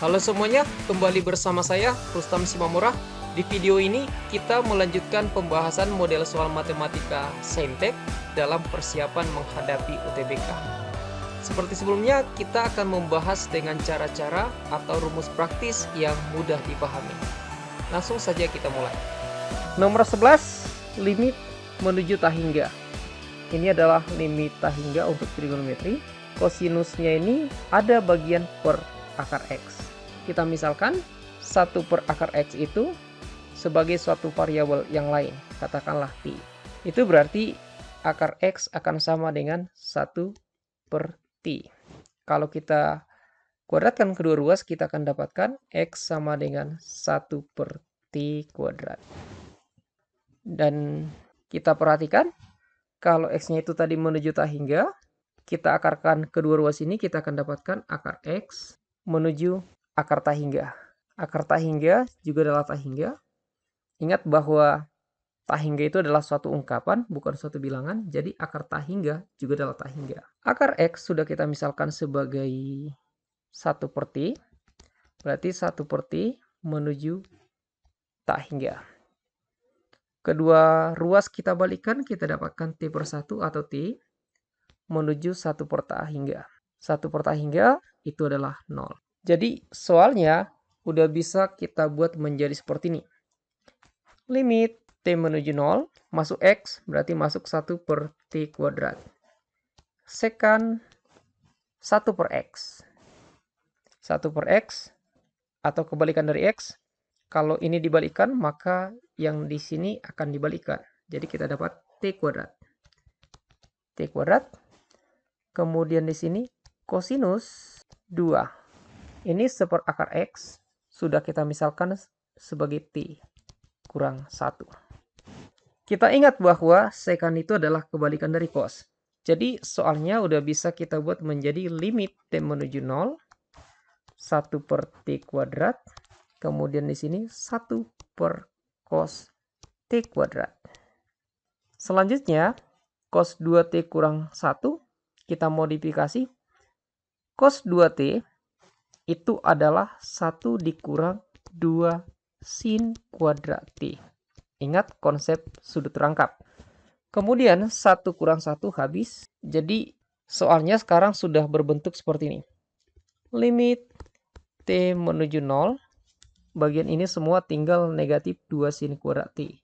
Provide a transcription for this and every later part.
Halo semuanya, kembali bersama saya Rustam Simamurah. Di video ini kita melanjutkan pembahasan model soal matematika saintek dalam persiapan menghadapi UTBK. Seperti sebelumnya, kita akan membahas dengan cara-cara atau rumus praktis yang mudah dipahami. Langsung saja kita mulai. Nomor 11, limit menuju tahingga. Ini adalah limit tahingga untuk trigonometri. Kosinusnya ini ada bagian per akar X. Kita misalkan 1 per akar X itu sebagai suatu variabel yang lain, katakanlah Pi. Itu berarti akar X akan sama dengan 1 per T. Kalau kita kuadratkan kedua ruas, kita akan dapatkan X sama dengan 1 per T kuadrat. Dan kita perhatikan, kalau X-nya itu tadi menuju tahingga, kita akarkan kedua ruas ini, kita akan dapatkan akar X menuju akar tahingga. Akar tahingga juga adalah tahingga. Ingat bahwa tahingga itu adalah suatu ungkapan, bukan suatu bilangan. Jadi akar tahingga juga adalah tahingga. Akar X sudah kita misalkan sebagai 1 per T. Berarti 1 per T menuju tahingga. Kedua ruas kita balikan, kita dapatkan T per 1 atau T menuju 1 per tahingga. 1 per tahingga itu adalah 0. Jadi soalnya udah bisa kita buat menjadi seperti ini. Limit T menuju 0, masuk X, berarti masuk 1 per T kuadrat. Sekan 1 per X. 1 per X, atau kebalikan dari X. Kalau ini dibalikan, maka yang di sini akan dibalikan. Jadi kita dapat T kuadrat. T kuadrat. Kemudian di sini kosinus 2. Ini 1 per akar X sudah kita misalkan sebagai T kurang 1. Kita ingat bahwa sekan itu adalah kebalikan dari cos. Jadi soalnya udah bisa kita buat menjadi limit T menuju 0, 1 per T kuadrat. Kemudian di sini 1 per cos T kuadrat. Selanjutnya, cos 2T kurang 1, kita modifikasi. Cos 2T itu adalah 1 dikurang 2 sin kuadrat T. Ingat konsep sudut rangkap. Kemudian 1 kurang 1 habis. Jadi soalnya sekarang sudah berbentuk seperti ini. Limit T menuju 0. Bagian ini semua tinggal negatif 2 sin kuadrat T.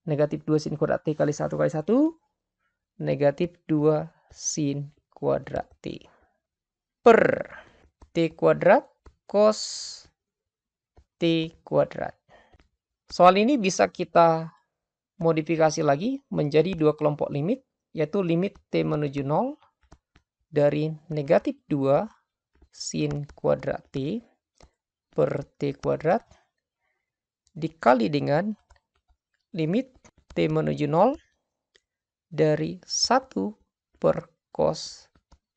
Negatif 2 sin kuadrat T kali 1 kali 1. Negatif 2 sin kuadrat T. Per T kuadrat cos T kuadrat. Soal ini bisa kita modifikasi lagi menjadi dua kelompok limit, yaitu limit T menuju 0 dari negatif 2 sin kuadrat T per T kuadrat dikali dengan limit T menuju 0 dari 1 per cos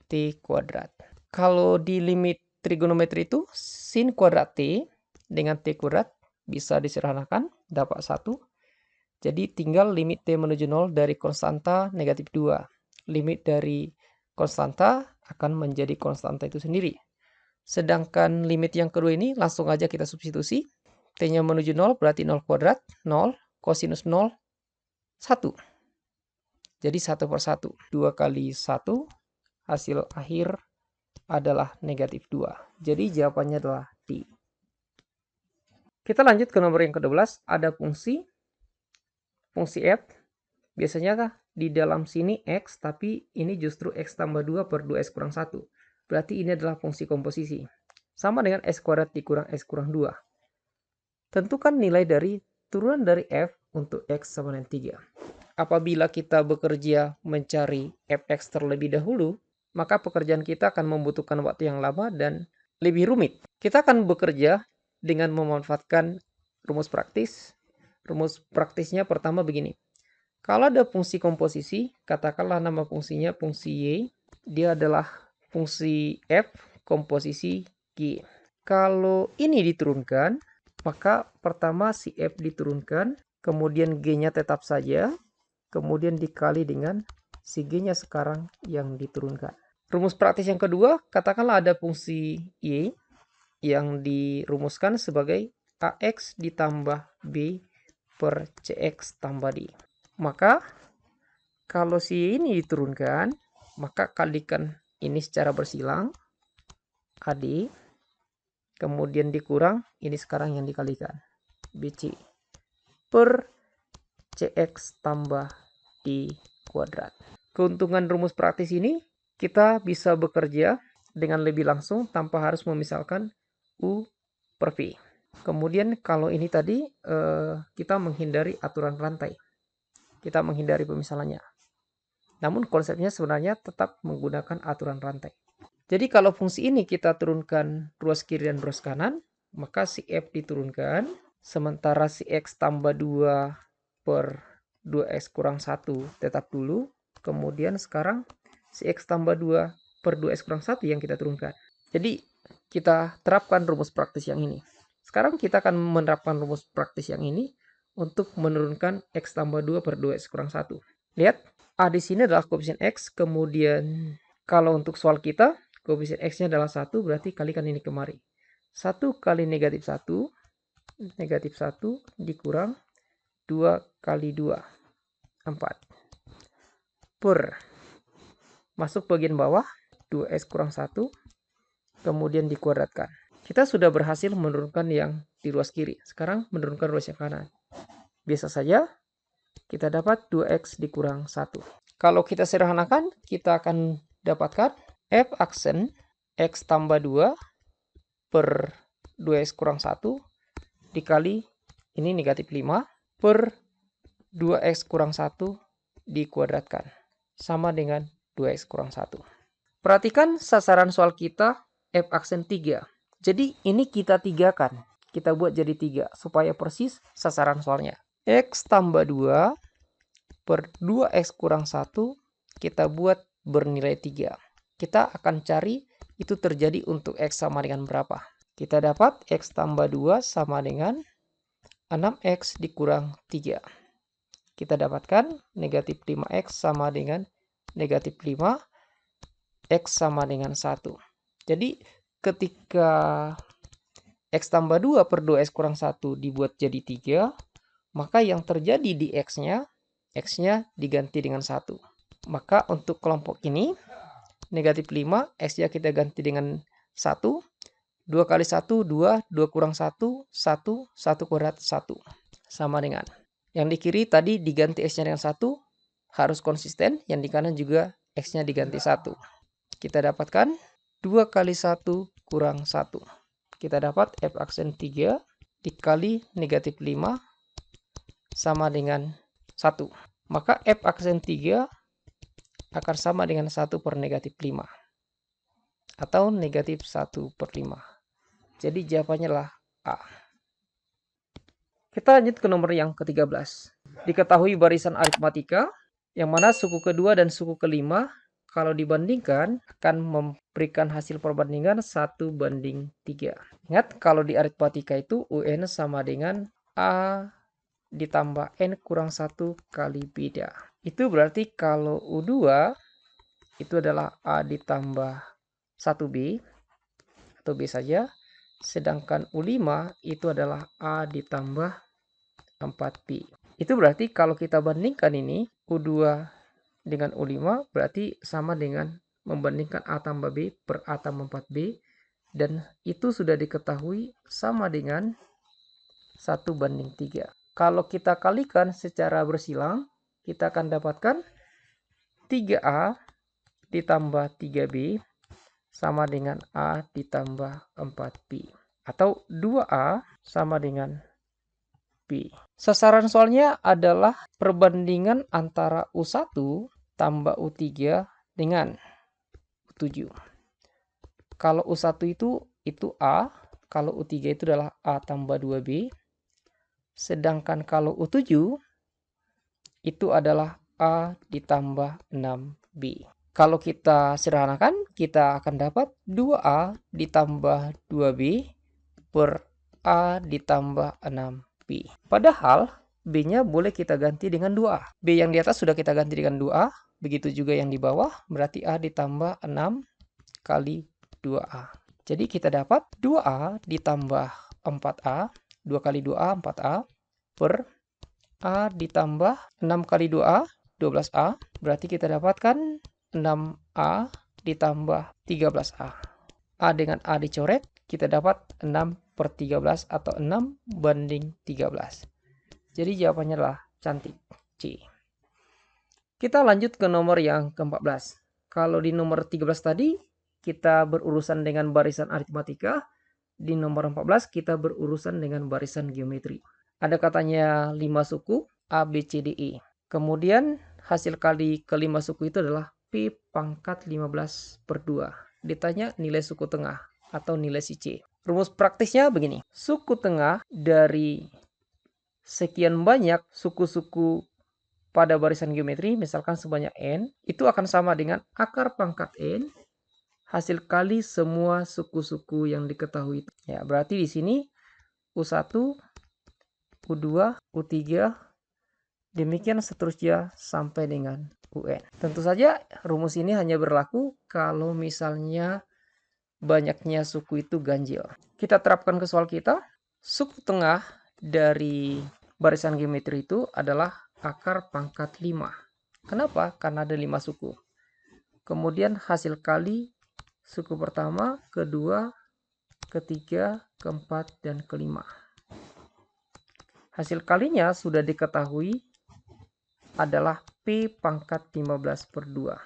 T kuadrat. Kalau di limit trigonometri itu sin kuadrat T dengan T kuadrat bisa disederhanakan, dapat 1. Jadi tinggal limit T menuju 0 dari konstanta negatif 2. Limit dari konstanta akan menjadi konstanta itu sendiri. Sedangkan limit yang kedua ini langsung aja kita substitusi. T-nya menuju 0 berarti 0 kuadrat, 0, kosinus 0, 1. Jadi 1 per 1. 2 kali 1, hasil akhir adalah negatif 2. Jadi jawabannya adalah D. Kita lanjut ke nomor yang ke-12. Ada fungsi F. Biasanya di dalam sini X, tapi ini justru X tambah 2 per 2X kurang 1. Berarti ini adalah fungsi komposisi. Sama dengan X kuadrat dikurang X kurang 2. Tentukan nilai dari turunan dari F untuk X sama dengan 3. Apabila kita bekerja mencari Fx terlebih dahulu, maka pekerjaan kita akan membutuhkan waktu yang lama dan lebih rumit. Kita akan bekerja dengan memanfaatkan rumus praktis. Rumus praktisnya pertama begini. Kalau ada fungsi komposisi, katakanlah nama fungsinya fungsi Y. Dia adalah fungsi F komposisi G. Kalau ini diturunkan, maka pertama si F diturunkan, kemudian G-nya tetap saja, kemudian dikali dengan si G-nya sekarang yang diturunkan. Rumus praktis yang kedua, katakanlah ada fungsi Y. yang dirumuskan sebagai AX ditambah B per CX tambah D. Maka kalau si ini diturunkan, maka kalikan ini secara bersilang, AD, kemudian dikurang, ini sekarang yang dikalikan, BC, per CX tambah D kuadrat. Keuntungan rumus praktis ini, kita bisa bekerja dengan lebih langsung tanpa harus memisalkan U per V. Kemudian kalau ini tadi, kita menghindari aturan rantai. Kita menghindari pemisalannya. Namun konsepnya sebenarnya tetap menggunakan aturan rantai. Jadi kalau fungsi ini kita turunkan ruas kiri dan ruas kanan, maka si F diturunkan, sementara si X tambah 2 per 2X kurang 1 tetap dulu. Kemudian sekarang si X tambah 2 per 2X kurang 1 yang kita turunkan. Jadi kita terapkan rumus praktis yang ini. Sekarang kita akan menerapkan rumus praktis yang ini untuk menurunkan X tambah 2 per 2X kurang 1. Lihat, A di sini adalah koefisien X, kemudian kalau untuk soal kita, koefisien X-nya adalah 1, berarti kalikan ini kemari. 1 kali negatif 1 dikurang 2 kali 2, 4. Per, masuk bagian bawah, 2X kurang 1, kemudian dikuadratkan. Kita sudah berhasil menurunkan yang di ruas kiri. Sekarang menurunkan ruas yang kanan. Biasa saja, kita dapat 2X dikurang 1. Kalau kita sederhanakan, kita akan dapatkan F aksen X tambah 2 per 2X kurang 1 dikali, ini negatif 5, per 2X kurang 1 dikuadratkan. Sama dengan 2X kurang 1. Perhatikan sasaran soal kita F aksen 3. Jadi ini kita tigakan. Kita buat jadi 3 supaya persis sasaran soalnya. X tambah 2 per 2X kurang 1 kita buat bernilai 3. Kita akan cari itu terjadi untuk X sama dengan berapa. Kita dapat X tambah 2 sama dengan 6X dikurang 3. Kita dapatkan negatif 5X sama dengan negatif 5. X sama dengan 1. Jadi ketika X tambah 2 per 2X kurang 1 dibuat jadi 3, maka yang terjadi di X-nya diganti dengan 1. Maka untuk kelompok ini, negatif 5, X-nya kita ganti dengan 1. 2 kali 1, 2, 2 kurang 1, 1, 1 kuadrat 1. Sama dengan. Yang di kiri tadi diganti X-nya dengan 1, harus konsisten. Yang di kanan juga X-nya diganti 1. Kita dapatkan 2 kali 1 kurang 1. Kita dapat F aksen 3 dikali negatif 5 sama dengan 1. Maka F aksen 3 akan sama dengan 1 per negatif 5. Atau negatif 1 per 5. Jadi jawabannya adalah A. Kita lanjut ke nomor yang ke-13. Diketahui barisan aritmatika, yang mana suku kedua dan suku kelima kalau dibandingkan akan memberikan hasil perbandingan 1:3. Ingat, kalau di aritmatika itu UN sama dengan A ditambah N kurang 1 kali beda. Itu berarti kalau U2 itu adalah A ditambah 1B atau B saja. Sedangkan U5 itu adalah A ditambah 4B. Itu berarti kalau kita bandingkan ini, U2 dengan U5 berarti sama dengan membandingkan A tambah B per A tambah 4B. Dan itu sudah diketahui sama dengan 1:3. Kalau kita kalikan secara bersilang, kita akan dapatkan 3A ditambah 3B sama dengan A ditambah 4B. Atau 2A sama dengan B. Sasaran soalnya adalah perbandingan antara U1 tambah U3 dengan U7. Kalau U1 itu A, kalau U3 itu adalah A tambah 2B. Sedangkan kalau U7 itu adalah A ditambah 6B. Kalau kita sederhanakan, kita akan dapat 2A ditambah 2B per A ditambah 6B. Padahal B-nya boleh kita ganti dengan 2A. B yang di atas sudah kita ganti dengan 2A. Begitu juga yang di bawah, berarti A ditambah 6 kali 2A. Jadi kita dapat 2A ditambah 4A, 2 kali 2A 4A, per A ditambah 6 kali 2A, 12A. Berarti kita dapatkan 6A ditambah 13A. A dengan A dicoret, kita dapat 6/13 atau 6/13. Jadi jawabannya adalah cantik, C. Kita lanjut ke nomor yang ke-14. Kalau di nomor 13 tadi, kita berurusan dengan barisan aritmatika. Di nomor 14, kita berurusan dengan barisan geometri. Ada katanya 5 suku, A, B, C, D, E. Kemudian, hasil kali kelima suku itu adalah P pangkat 15/2. Ditanya nilai suku tengah atau nilai si C. Rumus praktisnya begini. Suku tengah dari sekian banyak suku-suku pada barisan geometri, misalkan sebanyak n, itu akan sama dengan akar pangkat n hasil kali semua suku-suku yang diketahui. Ya, berarti di sini U1, U2, U3, demikian seterusnya sampai dengan UN. Tentu saja rumus ini hanya berlaku kalau misalnya banyaknya suku itu ganjil. Kita terapkan ke soal kita. Suku tengah dari barisan geometri itu adalah akar pangkat 5. Kenapa? Karena ada 5 suku. Kemudian hasil kali suku pertama, kedua, ketiga, keempat, dan kelima. Hasil kalinya sudah diketahui adalah P pangkat 15/2.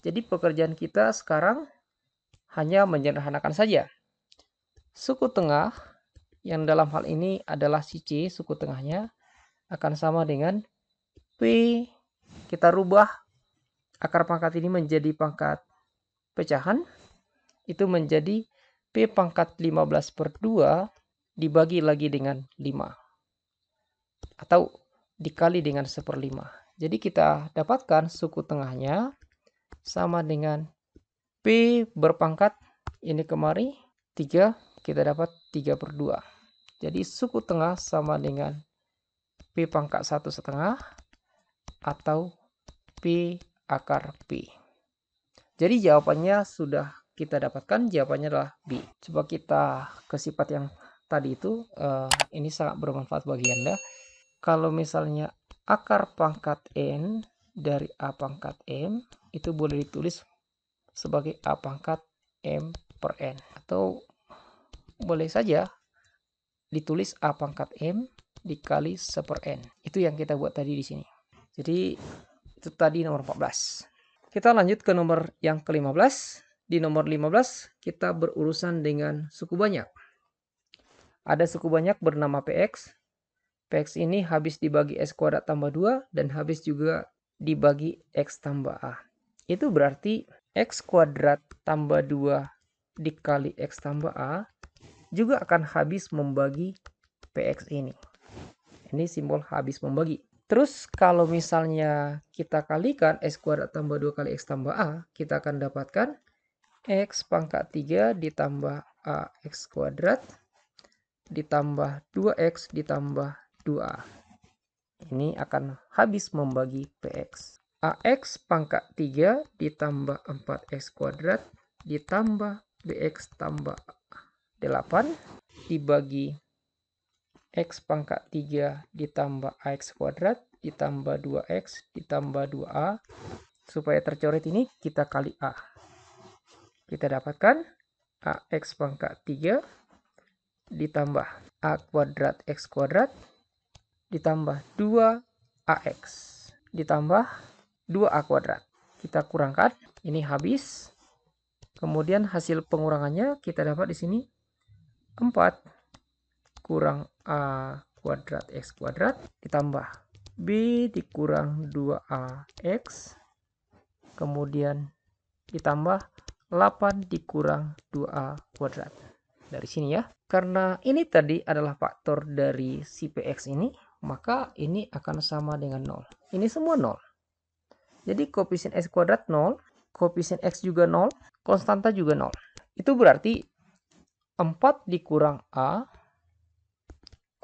Jadi pekerjaan kita sekarang hanya menyederhanakan saja. Suku tengah yang dalam hal ini adalah si C, suku tengahnya akan sama dengan P, kita rubah akar pangkat ini menjadi pangkat pecahan, itu menjadi P pangkat 15/2 dibagi lagi dengan 5. Atau dikali dengan 1/5. Jadi kita dapatkan suku tengahnya sama dengan P berpangkat, ini kemari, 3, kita dapat 3/2. Jadi suku tengah sama dengan P pangkat 1/2 atau P akar P. Jadi jawabannya sudah kita dapatkan, jawabannya adalah B. Coba kita ke sifat yang tadi itu, ini sangat bermanfaat bagi Anda. Kalau misalnya akar pangkat N dari A pangkat M, itu boleh ditulis sebagai A pangkat M per N. Atau boleh saja ditulis A pangkat M dikali 1/n. Itu yang kita buat tadi di sini. Jadi itu tadi nomor 14. Kita lanjut ke nomor yang ke-15. Di nomor 15 kita berurusan dengan suku banyak. Ada suku banyak bernama PX. PX ini habis dibagi X kuadrat tambah 2 dan habis juga dibagi X tambah A. Itu berarti X kuadrat tambah 2 dikali X tambah A juga akan habis membagi PX ini. Ini simbol habis membagi. Terus kalau misalnya kita kalikan X kuadrat tambah 2 kali X tambah A, kita akan dapatkan X pangkat 3 ditambah AX kuadrat ditambah 2X ditambah 2A. Ini akan habis membagi PX. AX pangkat 3 ditambah 4X kuadrat ditambah BX tambah 8 dibagi X pangkat 3 ditambah AX kuadrat ditambah 2X ditambah 2A. Supaya tercoret ini kita kali A. Kita dapatkan AX pangkat 3 ditambah A kuadrat X kuadrat ditambah 2AX ditambah 2A kuadrat. Kita kurangkan, ini habis. Kemudian hasil pengurangannya kita dapat di sini 4 kurang A kuadrat X kuadrat ditambah B dikurang 2AX kemudian ditambah 8 dikurang 2A kuadrat. Dari sini ya. Karena ini tadi adalah faktor dari si PX ini, maka ini akan sama dengan 0. Ini semua 0. Jadi koefisien X kuadrat 0, koefisien X juga 0, konstanta juga 0. Itu berarti 4 dikurang A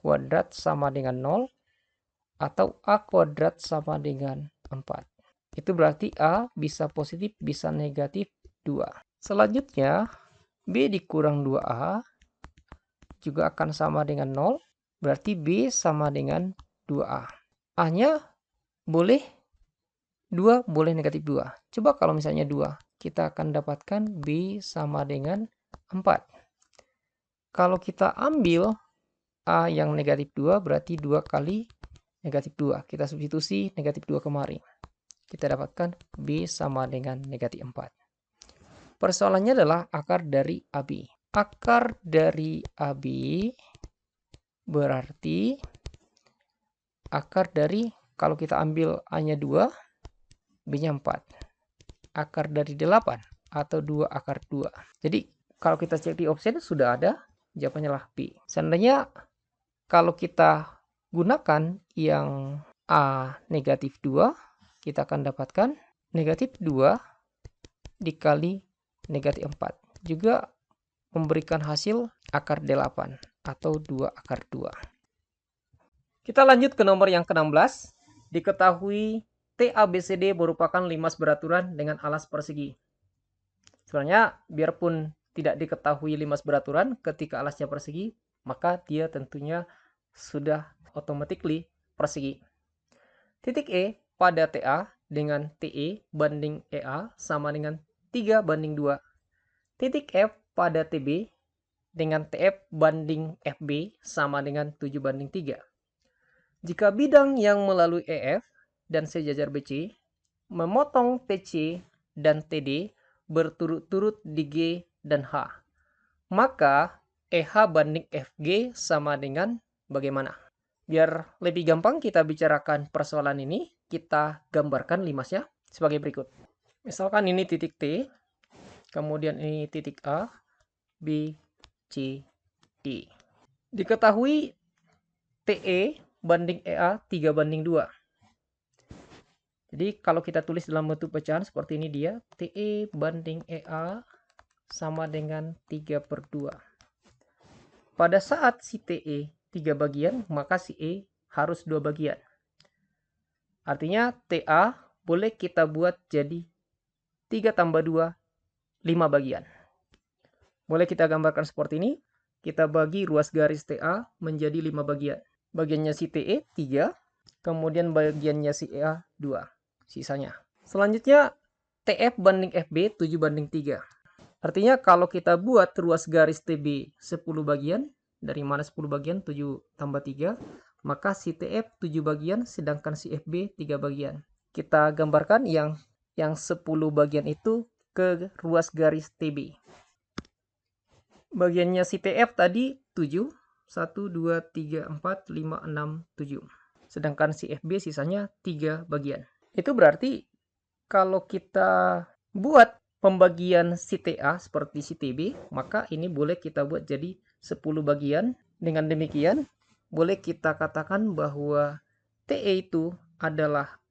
kuadrat sama dengan 0 atau A kuadrat sama dengan 4. Itu berarti A bisa positif, bisa negatif 2. Selanjutnya, B dikurang 2A juga akan sama dengan 0. Berarti B sama dengan 2A. A-nya boleh 2, boleh negatif 2. Coba kalau misalnya 2, kita akan dapatkan B sama dengan 4. Kalau kita ambil A yang negatif 2, berarti 2 kali negatif 2. Kita substitusi negatif 2 kemari. Kita dapatkan B sama dengan negatif 4. Persoalannya adalah akar dari AB. Akar dari AB berarti akar dari, kalau kita ambil A-nya 2, B-nya 4. Akar dari 8 atau 2 akar 2. Jadi kalau kita cek di option sudah ada, jawabannya lah B. Seandainya kalau kita gunakan yang A negatif 2, kita akan dapatkan negatif 2 dikali negatif 4. Juga memberikan hasil akar 8 atau 2 akar 2. Kita lanjut ke nomor yang ke-16. Diketahui TABCD merupakan limas beraturan dengan alas persegi. Sebenarnya biarpun tidak diketahui limas beraturan ketika alasnya persegi, maka dia tentunya sudah automatically persegi. Titik E pada TA dengan TE banding EA sama dengan 3 banding 2. Titik F pada TB dengan TF banding FB sama dengan 7 banding 3. Jika bidang yang melalui EF dan sejajar BC memotong TC dan TD berturut-turut di G dan H, maka EH banding FG sama dengan bagaimana? Biar lebih gampang kita bicarakan persoalan ini, kita gambarkan limasnya sebagai berikut. Misalkan ini titik T, kemudian ini titik A, B, C, D. Diketahui TE banding EA 3 banding 2. Jadi kalau kita tulis dalam bentuk pecahan seperti ini dia, TE banding EA sama dengan 3/2. Pada saat si TE 3 bagian, maka si E harus 2 bagian. Artinya TA boleh kita buat jadi 3 tambah 2, 5 bagian. Boleh kita gambarkan seperti ini. Kita bagi ruas garis TA menjadi 5 bagian. Bagiannya si TE 3, kemudian bagiannya si EA 2, sisanya. Selanjutnya TF banding FB 7 banding 3. Artinya kalau kita buat ruas garis TB 10 bagian, dari mana 10 bagian? 7 tambah 3, maka si TF 7 bagian, sedangkan si FB 3 bagian. Kita gambarkan yang 10 bagian itu ke ruas garis TB. Bagiannya si TF tadi 7, 1, 2, 3, 4, 5, 6, 7. Sedangkan si FB sisanya 3 bagian. Itu berarti kalau kita buat pembagian si TA seperti si TB, maka ini boleh kita buat jadi 10 bagian. Dengan demikian, boleh kita katakan bahwa TE itu adalah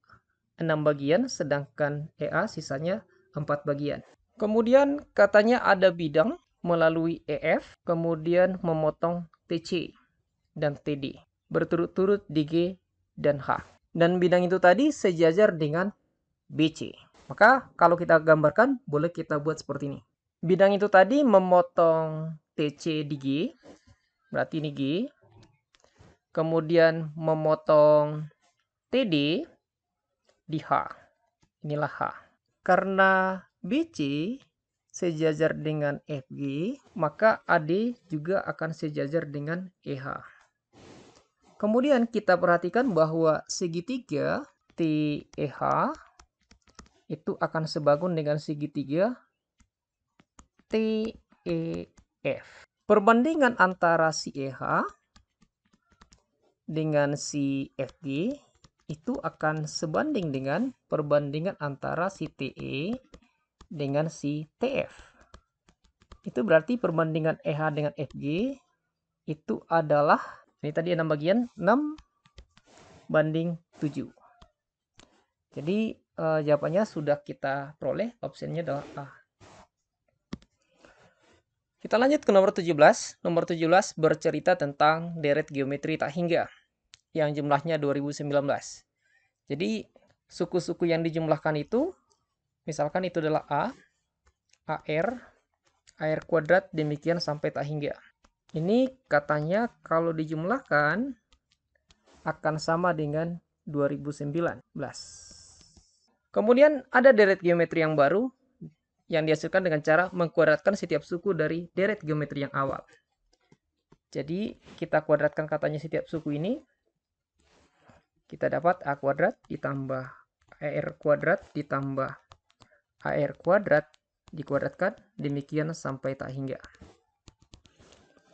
6 bagian, sedangkan EA sisanya 4 bagian. Kemudian katanya ada bidang melalui EF, kemudian memotong TC dan TD, berturut-turut di G dan H. Dan bidang itu tadi sejajar dengan BC. Maka kalau kita gambarkan, boleh kita buat seperti ini. Bidang itu tadi memotong TC di G, berarti ini G. Kemudian memotong TD di H. Inilah H. Karena BC sejajar dengan FG, maka AD juga akan sejajar dengan EH. Kemudian kita perhatikan bahwa segitiga TEH itu akan sebangun dengan segitiga TEF. Perbandingan antara si EH dengan si FG itu akan sebanding dengan perbandingan antara si TE dengan si TF. Itu berarti perbandingan EH dengan FG itu adalah, ini tadi 6 bagian, 6 banding 7. Jadi jawabannya sudah kita peroleh, opsinya adalah A. Kita lanjut ke nomor 17. Nomor 17 bercerita tentang deret geometri tak hingga yang jumlahnya 2019. Jadi suku-suku yang dijumlahkan itu, misalkan itu adalah A, AR, AR kuadrat demikian sampai tak hingga. Ini katanya kalau dijumlahkan akan sama dengan 2019. Kemudian ada deret geometri yang baru yang dihasilkan dengan cara mengkuadratkan setiap suku dari deret geometri yang awal. Jadi kita kuadratkan katanya setiap suku ini. Kita dapat A kuadrat ditambah AR kuadrat ditambah AR kuadrat dikuadratkan, demikian sampai tak hingga.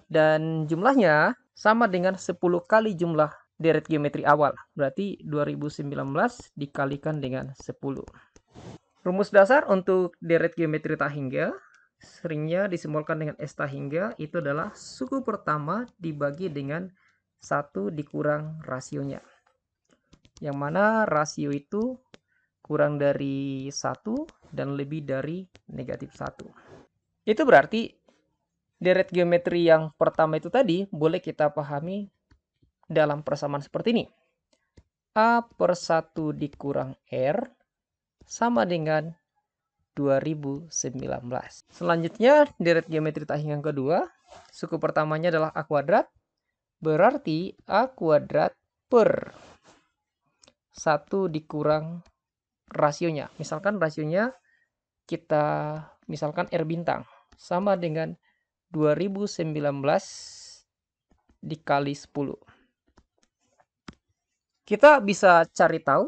Dan jumlahnya sama dengan 10 kali jumlah deret geometri awal. Berarti 2019 dikalikan dengan 10. Rumus dasar untuk deret geometri tak hingga seringnya disimbolkan dengan S tak hingga, itu adalah suku pertama dibagi dengan 1 dikurang rasionya. Yang mana rasio itu kurang dari 1 dan lebih dari negatif 1. Itu berarti deret geometri yang pertama itu tadi boleh kita pahami dalam persamaan seperti ini. A per 1 dikurang R sama dengan 2019. Selanjutnya deret geometri tak hingga yang kedua. Suku pertamanya adalah A kuadrat. Berarti A kuadrat per 1 dikurang rasionya. Misalkan rasionya kita misalkan R bintang sama dengan 2019 dikali 10. Kita bisa cari tahu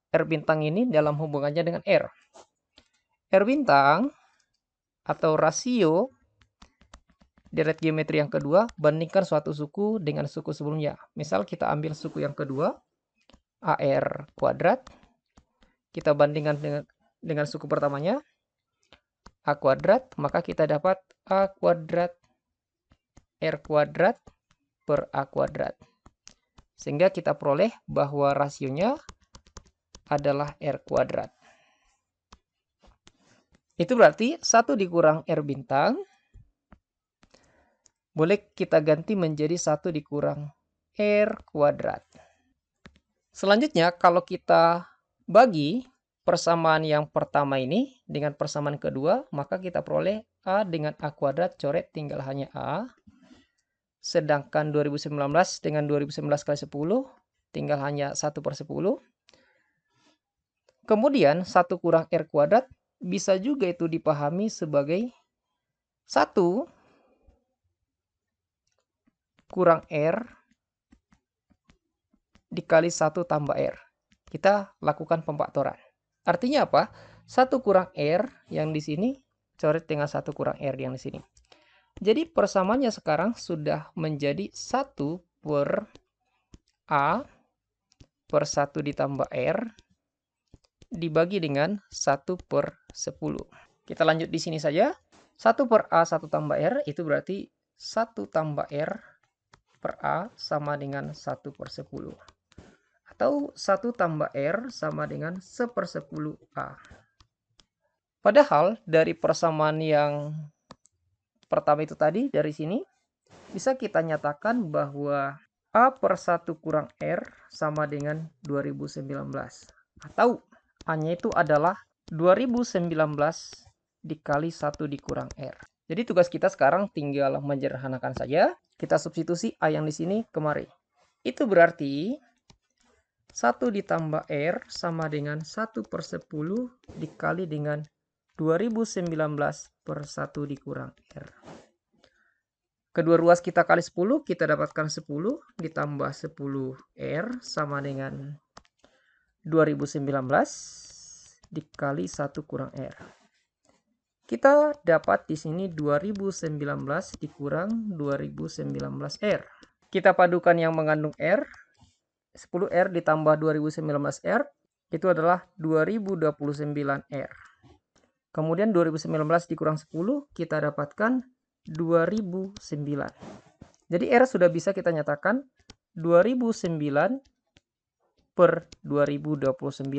R bintang ini dalam hubungannya dengan R. R bintang atau rasio deret geometri yang kedua bandingkan suatu suku dengan suku sebelumnya. Misal kita ambil suku yang kedua, AR kuadrat. Kita bandingkan dengan suku pertamanya, A kuadrat, maka kita dapat A kuadrat R kuadrat per A kuadrat. Sehingga kita peroleh bahwa rasionya adalah R kuadrat. Itu berarti 1 dikurang R bintang boleh kita ganti menjadi 1 dikurang R kuadrat. Selanjutnya kalau kita bagi persamaan yang pertama ini dengan persamaan kedua, maka kita peroleh A dengan A kuadrat, coret tinggal hanya A. Sedangkan 2019 dengan 2019 kali 10 tinggal hanya 1 per 10. Kemudian 1 kurang R kuadrat bisa juga itu dipahami sebagai 1 kurang R dikali 1 tambah R. Kita lakukan pemfaktoran. Artinya apa? 1 kurang R yang di sini coret dengan 1 kurang R yang di sini. Jadi persamaannya sekarang sudah menjadi 1 per A per 1 ditambah R dibagi dengan 1 per 10. Kita lanjut di sini saja. 1 per A 1 tambah R itu berarti 1 tambah R per A sama dengan 1 per 10. Atau 1 tambah R sama dengan 1 per 10 A. Padahal dari persamaan yang pertama itu tadi, dari sini, bisa kita nyatakan bahwa A per 1 kurang R sama dengan 2019. Atau A-nya itu adalah 2019 dikali 1 dikurang R. Jadi tugas kita sekarang tinggal menyederhanakan saja. Kita substitusi A yang di sini kemari. Itu berarti 1 ditambah R sama dengan 1 per 10 dikali dengan 2019 per 1 dikurang R. Kedua ruas kita kali 10, kita dapatkan 10 ditambah 10 R sama dengan 2019 dikali 1 kurang R. Kita dapat di sini 2019 dikurang 2019 R. Kita padukan yang mengandung R. 10R ditambah 2019R itu adalah 2029R. Kemudian 2019 dikurang 10 kita dapatkan 2009. Jadi R sudah bisa kita nyatakan 2009 per 2029.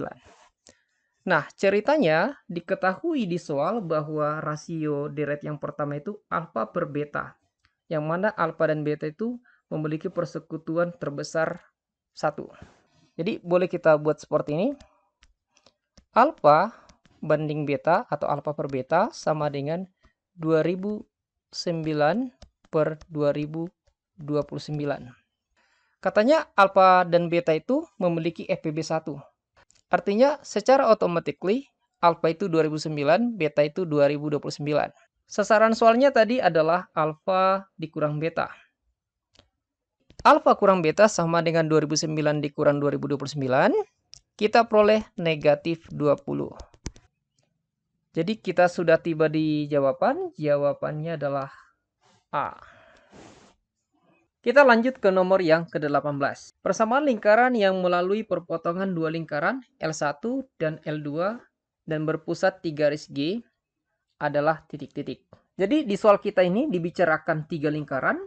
Nah, ceritanya diketahui di soal bahwa rasio deret yang pertama itu alfa per beta. Yang mana alfa dan beta itu memiliki persekutuan terbesar 1. Jadi boleh kita buat seperti ini. Alfa banding beta atau alfa per beta sama dengan 2009 per 2029. Katanya alfa dan beta itu memiliki FPB 1. Artinya secara automatically alfa itu 2009, beta itu 2029. Sasaran soalnya tadi adalah alfa dikurang beta. Alfa kurang beta sama dengan 2009 dikurang 2029. Kita peroleh negatif 20. Jadi kita sudah tiba di jawaban. Jawabannya adalah A. Kita lanjut ke nomor yang ke-18. Persamaan lingkaran yang melalui perpotongan dua lingkaran L1 dan L2 dan berpusat di garis G adalah titik-titik. Jadi di soal kita ini dibicarakan 3 lingkaran,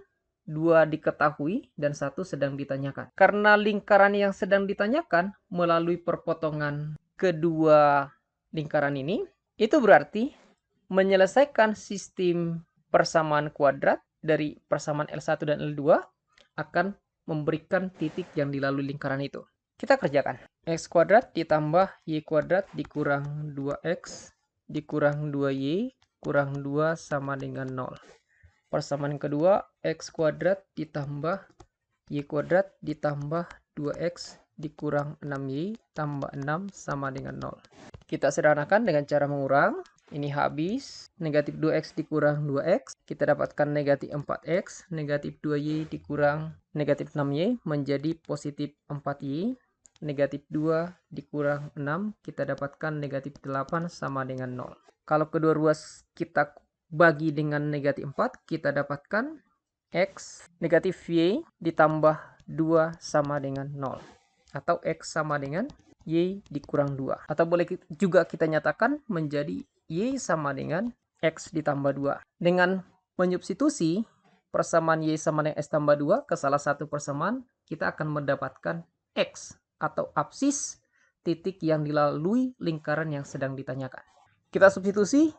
2 diketahui dan 1 sedang ditanyakan. Karena lingkaran yang sedang ditanyakan melalui perpotongan kedua lingkaran ini, itu berarti menyelesaikan sistem persamaan kuadrat dari persamaan L1 dan L2 akan memberikan titik yang dilalui lingkaran itu. Kita kerjakan. X kuadrat ditambah Y kuadrat dikurang 2X dikurang 2Y kurang 2 sama dengan 0. Persamaan kedua, X kuadrat ditambah Y kuadrat ditambah 2X dikurang 6Y tambah 6 sama dengan 0. Kita sederhanakan dengan cara mengurang. Ini habis, negatif 2x dikurang 2x, kita dapatkan negatif 4x, negatif 2y dikurang negatif 6y menjadi positif 4y, negatif 2 dikurang 6, kita dapatkan negatif 8 sama dengan 0. Kalau kedua ruas kita bagi dengan negatif 4, kita dapatkan x negatif y ditambah 2 sama dengan 0. Atau x sama dengan y dikurang 2. Atau boleh juga kita nyatakan menjadi y sama dengan x ditambah 2. Dengan menyubstitusi persamaan y sama dengan x tambah 2 ke salah satu persamaan, kita akan mendapatkan x atau apsis titik yang dilalui lingkaran yang sedang ditanyakan. Kita substitusi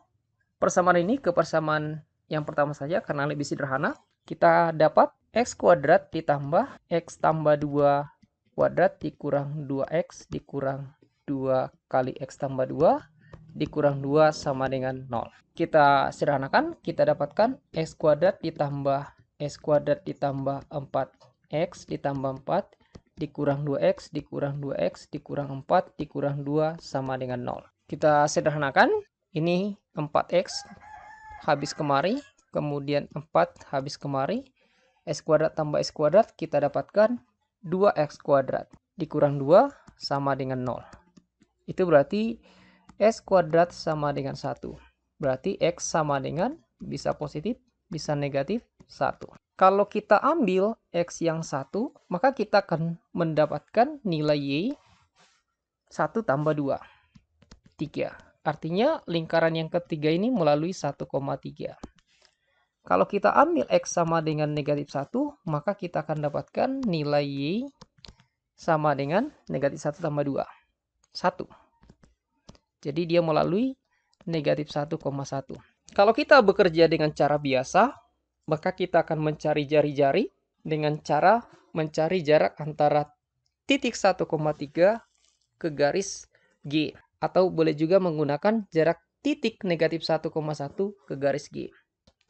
persamaan ini ke persamaan yang pertama saja karena lebih sederhana. Kita dapat x kuadrat ditambah x tambah 2 kuadrat dikurang 2x dikurang 2 kali x tambah 2 dikurang 2 sama dengan 0. Kita sederhanakan, kita dapatkan x kuadrat ditambah x kuadrat ditambah 4x ditambah 4 dikurang 2x dikurang 2x dikurang 4 dikurang 2 sama dengan 0. Kita sederhanakan, ini 4x habis kemari, kemudian 4 habis kemari, x kuadrat tambah x kuadrat kita dapatkan 2x kuadrat dikurang 2 sama dengan 0. Itu berarti x kuadrat sama dengan 1. Berarti x sama dengan bisa positif, bisa negatif 1. Kalau kita ambil x yang 1, maka kita akan mendapatkan nilai y 1 tambah 2. 3. Artinya lingkaran yang ketiga ini melalui 1,3. Kalau kita ambil x sama dengan negatif 1, maka kita akan dapatkan nilai y sama dengan negatif 1 tambah 2. 1. Jadi dia melalui negatif 1,1. Kalau kita bekerja dengan cara biasa, maka kita akan mencari jari-jari dengan cara mencari jarak antara titik 1,3 ke garis G. Atau boleh juga menggunakan jarak titik negatif 1,1 ke garis G.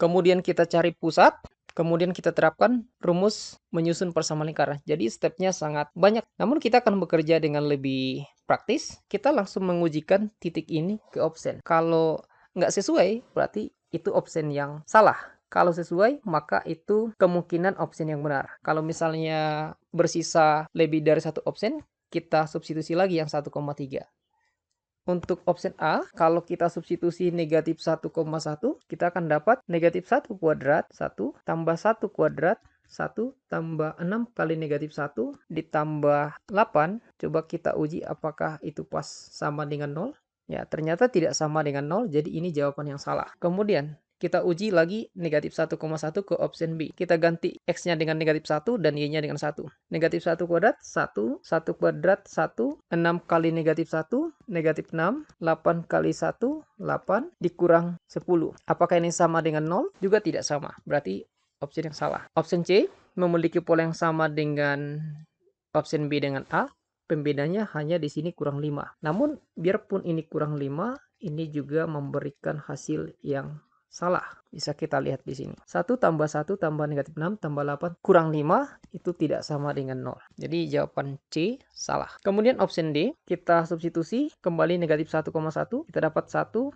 Kemudian kita cari pusat. Kemudian kita terapkan rumus menyusun persamaan lingkaran. Jadi stepnya sangat banyak. Namun kita akan bekerja dengan lebih praktis. Kita langsung mengujikan titik ini ke opsen. Kalau nggak sesuai, berarti itu opsen yang salah. Kalau sesuai, maka itu kemungkinan opsen yang benar. Kalau misalnya bersisa lebih dari satu opsen, kita substitusi lagi yang 1,3. Untuk opsi A, kalau kita substitusi negatif 1,1, kita akan dapat negatif 1 kuadrat, 1, tambah 1 kuadrat, 1, tambah 6 kali negatif 1, ditambah 8. Coba kita uji apakah itu pas sama dengan 0. Ya, ternyata tidak sama dengan 0, jadi ini jawaban yang salah. Kemudian, kita uji lagi negatif 1,1 ke opsi B. Kita ganti X-nya dengan negatif 1 dan Y-nya dengan 1. Negatif 1 kuadrat, 1. 1 kuadrat, 1. 6 kali negatif 1, negatif 6. 8 kali 1, 8. Dikurang 10. Apakah ini sama dengan 0? Juga tidak sama. Berarti opsi yang salah. Opsi C memiliki pola yang sama dengan opsi B dengan A. Pembedanya hanya di sini kurang 5. Namun, biarpun ini kurang 5, ini juga memberikan hasil yang salah. Bisa kita lihat di sini. 1 tambah 1 tambah negatif 6 tambah 8 kurang 5 itu tidak sama dengan 0. Jadi jawaban C salah. Kemudian option D, kita substitusi kembali negatif 1,1. Kita dapat 1,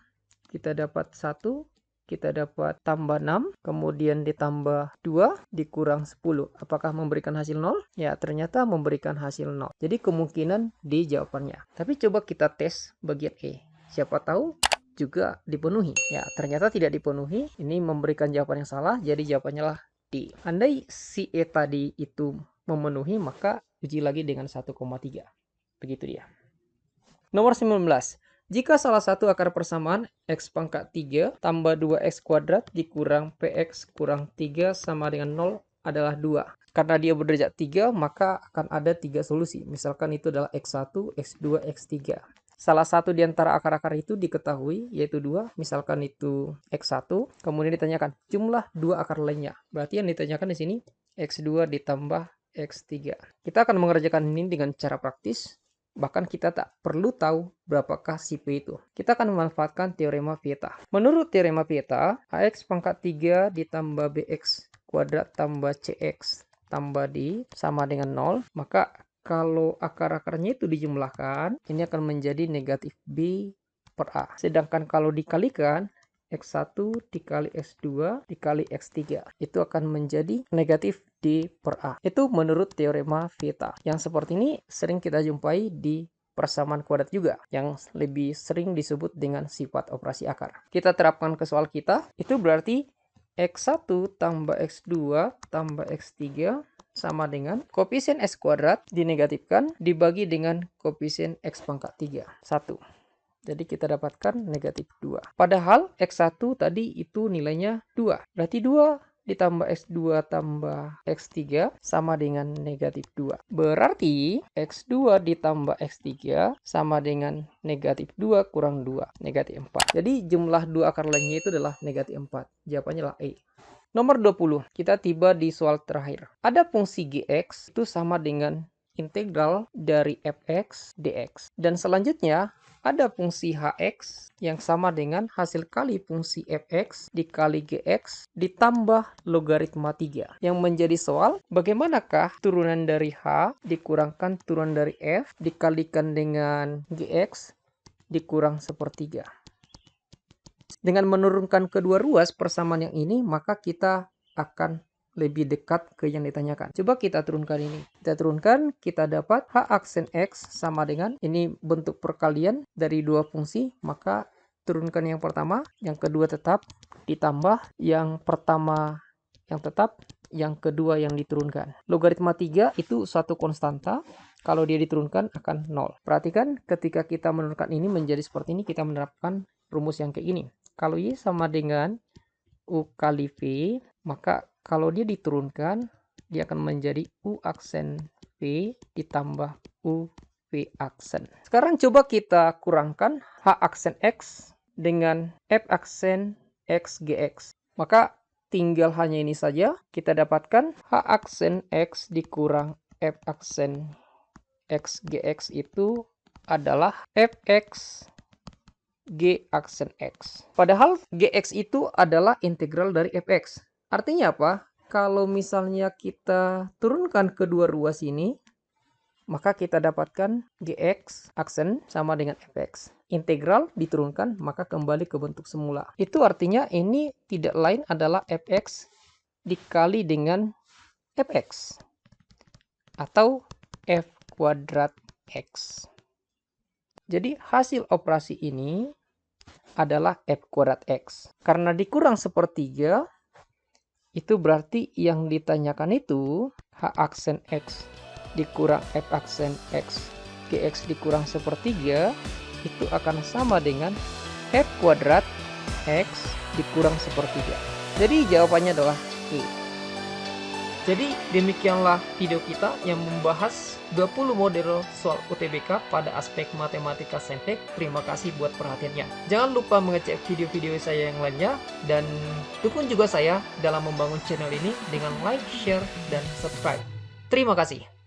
kita dapat 1, kita dapat tambah 6, kemudian ditambah 2, dikurang 10. Apakah memberikan hasil 0? Ya, ternyata memberikan hasil 0. Jadi kemungkinan D jawabannya. Tapi coba kita tes bagian E. Siapa tahu juga dipenuhi. Ya, ternyata tidak dipenuhi. Ini memberikan jawaban yang salah, jadi jawabannya lah D. Andai si E tadi itu memenuhi, maka uji lagi dengan 1,3. Begitu dia. Nomor 19. Jika salah satu akar persamaan x pangkat 3 tambah 2x kuadrat dikurang px kurang 3 sama dengan 0 adalah 2. Karena dia berderajat 3, maka akan ada 3 solusi. Misalkan itu adalah x1, x2, x3. Salah satu di antara akar-akar itu diketahui, yaitu 2. Misalkan itu x1. Kemudian ditanyakan jumlah 2 akar lainnya. Berarti yang ditanyakan di sini x2 ditambah x3. Kita akan mengerjakan ini dengan cara praktis. Bahkan kita tak perlu tahu berapakah si P itu. Kita akan memanfaatkan teorema Vieta. Menurut teorema Vieta, AX pangkat 3 ditambah BX kuadrat tambah CX tambah D sama dengan 0. Maka kalau akar-akarnya itu dijumlahkan, ini akan menjadi negatif B per A. Sedangkan kalau dikalikan, X1 dikali X2 dikali X3. Itu akan menjadi negatif D per A. Itu menurut teorema Vieta. Yang seperti ini sering kita jumpai di persamaan kuadrat juga, yang lebih sering disebut dengan sifat operasi akar. Kita terapkan ke soal kita, itu berarti X1 tambah X2 tambah X3 sama dengan koefisien X kuadrat dinegatifkan dibagi dengan koefisien X pangkat 3. 1. Jadi kita dapatkan negatif 2. Padahal X1 tadi itu nilainya 2. Berarti 2 ditambah X2 tambah X3 sama dengan negatif 2. Berarti X2 ditambah X3 sama dengan negatif 2 kurang 2. Negatif 4. Jadi jumlah 2 akar lainnya itu adalah negatif 4. Jawabannya lah E. Nomor 20, kita tiba di soal terakhir. Ada fungsi Gx itu sama dengan integral dari fx dx. Dan selanjutnya, ada fungsi hx yang sama dengan hasil kali fungsi fx dikali gx ditambah logaritma 3. Yang menjadi soal, bagaimanakah turunan dari h dikurangkan turunan dari f dikalikan dengan gx dikurang sepertiga. Dengan menurunkan kedua ruas persamaan yang ini, maka kita akan lebih dekat ke yang ditanyakan. Coba kita turunkan ini. Kita turunkan, kita dapat h aksen x sama dengan, ini bentuk perkalian dari dua fungsi, maka turunkan yang pertama, yang kedua tetap, ditambah yang pertama yang tetap, yang kedua yang diturunkan. Logaritma 3 itu suatu konstanta, kalau dia diturunkan akan 0. Perhatikan ketika kita menurunkan ini menjadi seperti ini, kita menerapkan rumus yang kayak gini. Kalau Y sama dengan U kali V, maka kalau dia diturunkan, dia akan menjadi U aksen V ditambah U V aksen. Sekarang coba kita kurangkan H aksen X dengan F aksen X GX. Maka tinggal hanya ini saja, kita dapatkan H aksen X dikurang F aksen X GX itu adalah Fx G aksen X. Padahal Gx itu adalah integral dari Fx. Artinya apa? Kalau misalnya kita turunkan kedua ruas ini, maka kita dapatkan Gx aksen sama dengan Fx. Integral diturunkan, maka kembali ke bentuk semula. Itu artinya ini tidak lain adalah Fx dikali dengan Fx. Atau F kuadrat X. Jadi hasil operasi ini adalah F kuadrat X. Karena dikurang sepertiga, itu berarti yang ditanyakan itu H aksen X dikurang F aksen X GX dikurang sepertiga, itu akan sama dengan F kuadrat X dikurang sepertiga. Jadi jawabannya adalah E. Jadi demikianlah video kita yang membahas 20 model soal UTBK pada aspek matematika saintek. Terima kasih buat perhatiannya. Jangan lupa mengecek video-video saya yang lainnya dan dukung juga saya dalam membangun channel ini dengan like, share, dan subscribe. Terima kasih.